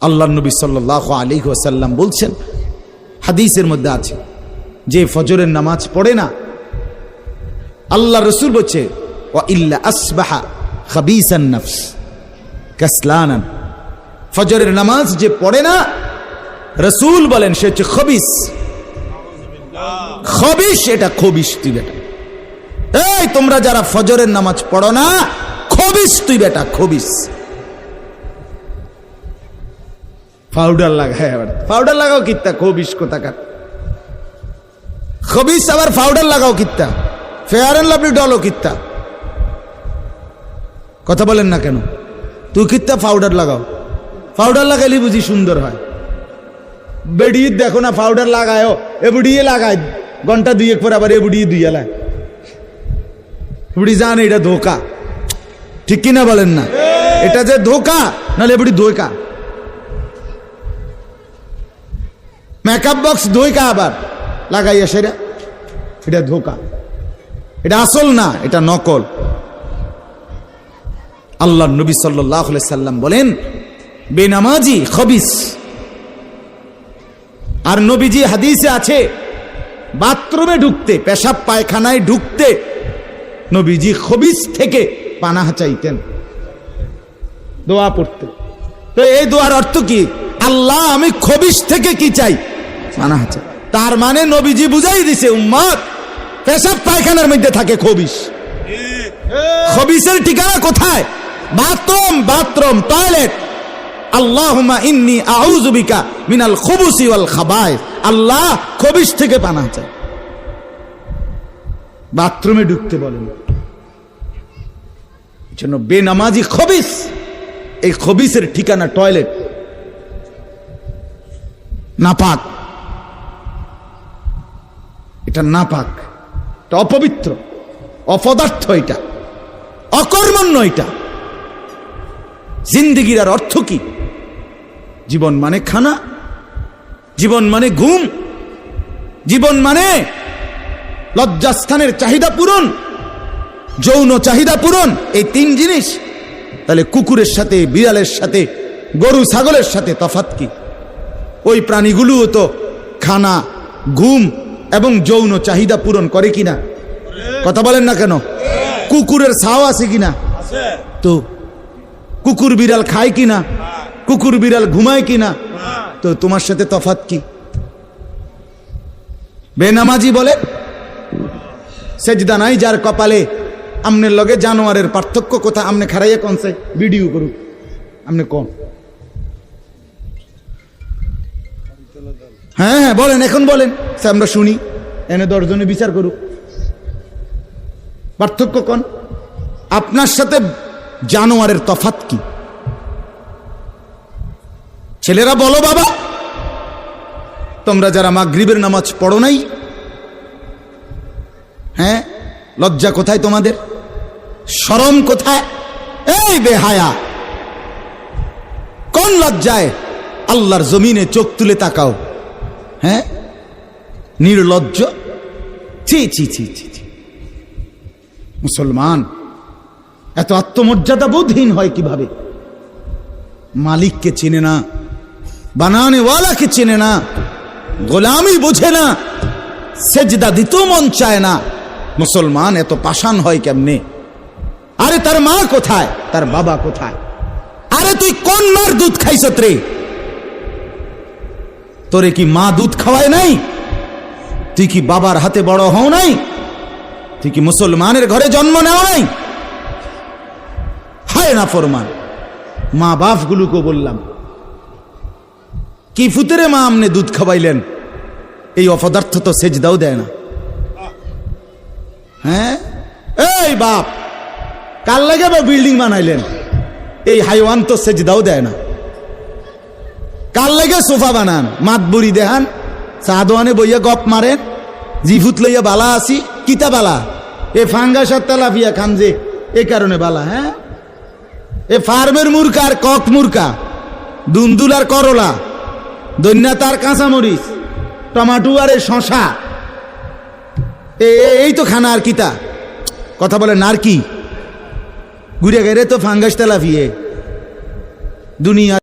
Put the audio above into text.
আল্লাহর নবী সাল্লাল্লাহু আলাইহি ওয়াসাল্লাম বলছেন, হাদিসের মধ্যে আছে, যে ফজরের নামাজ পড়ে না, আল্লাহ রসুল বলছে ওয়া ইল্লা আসবাহা খাবিসান নফস কাসলানান, ফজরের নামাজ যে পড়ে না, রসুল বলেন সে হচ্ছে খবিস। খবিস, এটা খবিস তুই বেটা। এই তোমরা যারা ফজরের নামাজ পড়ো না, খবিস তুই বেটা, খবিস। পাউডার লাগায়, আবার পাউডার লাগাও কিত্তা, খবিস কোথাকার খবিস, আবার পাউডার লাগাও কিত্তা, ফেয়ার এন্ড লাভলি ডলও কিত্তা। কথা বলেন না কেন? তুই কিত্তা পাউডার লাগাও, পাউডার লাগাইলে বুঝি সুন্দর হয়। বেডি দেখো না পাউডার লাগায়, এবুড়িয়ে লাগায়, ঘন্টা দুয়েক পর আবার এবুড়িয়ে দুইয়া লায়। এবুড়ি জানে এটা ধোকা, ঠিক কিনা বলেন না? এটা যে ধোকা, নাহলে এবুড়ি ধোকা। মেকআপ বক্স ধোকা আবার লাগাইয়া সেটা, এটা ধোকা, এটা আসল না, এটা নকল। আল্লাহ নবী সাল্লাল্লাহু আলাইহি সাল্লাম বলেন বেনামাজি খবিস। আর নবীজি হাদিসে আছে, বাথরুমে ঢুকতে, পেশাব পায়খানায় ঢুকতে নবীজি খবিস থেকে পানাহ চাইতেন, দোয়া পড়তেন। তো এই দোয়ার অর্থ কি? আল্লাহ আমি খবিস থেকে কি চাই? পানাহ চাই। তার মানে নবীজি বুঝাই দিছে, উম্মত পেশাব পায়খানার মধ্যে থাকে খবিস। খবিসের ঠিকানা কোথায়? Bathroom, bathroom, toilet. আল্লাহুম্মা ইন্নী আউযু বিকা মিনাল খুবুসি ওয়াল খাবায়েস। আল্লাহ খবিস থেকে পানাহ চাই। বাথরুমে ঢুকতে বলেন, জন্য বেনামাজি খবিস। এই খবিসের ঠিকানা টয়লেট, নাপাক। এটা নাপাক, এটা অপবিত্র, অপদার্থ, এটা অকর্মণ্য। এটা জিন্দেগির আর অর্থ কি? জীবন মানে খানা, জীবন মানে ঘুম, জীবন মানে লজ্জাস্থানের চাহিদা পূরণ, যৌন চাহিদা পূরণ, এই তিন জিনিস। তাহলে কুকুরের সাথে, বিড়ালের সাথে, গরু ছাগলের সাথে তফাৎ কি? ওই প্রাণীগুলোও তো খানা, ঘুম এবং যৌন চাহিদা পূরণ করে কিনা? কথা বলেন না কেন? কুকুরের ছাও আছে কিনা? তো কুকুর বিড়াল খায় কিনা? কুকুর বিড়াল ঘুমায় কিনা? তো তোমার সাথে তফাৎ কি? বেনামাজি বলে সেজদা নাই যার কপালে, আমনের লগে জানোয়ারের পার্থক্য কোথায়? আমনে খারাইয়া কোনছে ভিডিও করুক, আমনে কোন? হ্যাঁ হ্যাঁ বলেন, এখন বলেন, আমরা শুনি, এনে 10 জনে বিচার করুক। পার্থক্য কোন? আপনার সাথে জানোয়ারের তফাৎ কি? ছেলেরা বলো বাবা, তোমরা যারা মাগরিবের নামাজ পড়ো নাই, হ্যাঁ, লজ্জা কোথায় তোমাদের? শরম কোথায়? এই বেহায়া, কোন লজ্জায় আল্লাহর জমিনে চোখ তুলে তাকাও? হ্যাঁ, নির্লজ্জ। ছি ছি ছি ছি। মুসলমান এত আত্মমর্যাদা বোধহীন হয় কিভাবে? মালিককে চেনে না, বানানেওয়ালাকে চেনে না, গোলামি বোঝে না, সেজদা দিতেও মন চায় না। মুসলমান এত পাষাণ হয় কেমনে? আরে তার মা কোথায়? তার বাবা কোথায়? আরে তুই কোন মার দুধ খাইছত রে? তোরে কি মা দুধ খাওয়ায় নাই? তুই কি বাবার হাতে বড় হও নাই? তুই কি মুসলমানের ঘরে জন্ম নেও নাই? হায় না ফরমান। মা বাপ গুলোকে বললাম, কি ফুতেরে মা আমনে দুধ খাওয়াইলেন? এই অপদার্থ তো সেজদাও দেয় না। হ্যাঁ, এই বাপ কাল লাগে বিল্ডিং বানাইলেন, এই হাইওয়ান তো সেজদাও দেয় না। কাল লাগে সোফা বানান, মাতবুরি দেহান, চা দোয়ানে বইয়া গপ মারেন, জিফুত লইয়া বালা আসি, কিতা বালা? এ ফাঙ্গাস আর তেলাপিয়া খান যে, এ কারণে বালা। হ্যাঁ, এ ফার্মের মুরকা আর কক মুরকা, দুন্দুল আর করলা, দৈন্যা তার কাঁচামরিচ, টমাটো আর এ শশা, এই তো খানা। আর কিতা কথা বলে? নার কি ঘুরে গেলে তো ফাঙ্গাস তেলাপিয়ে দুনিয়া।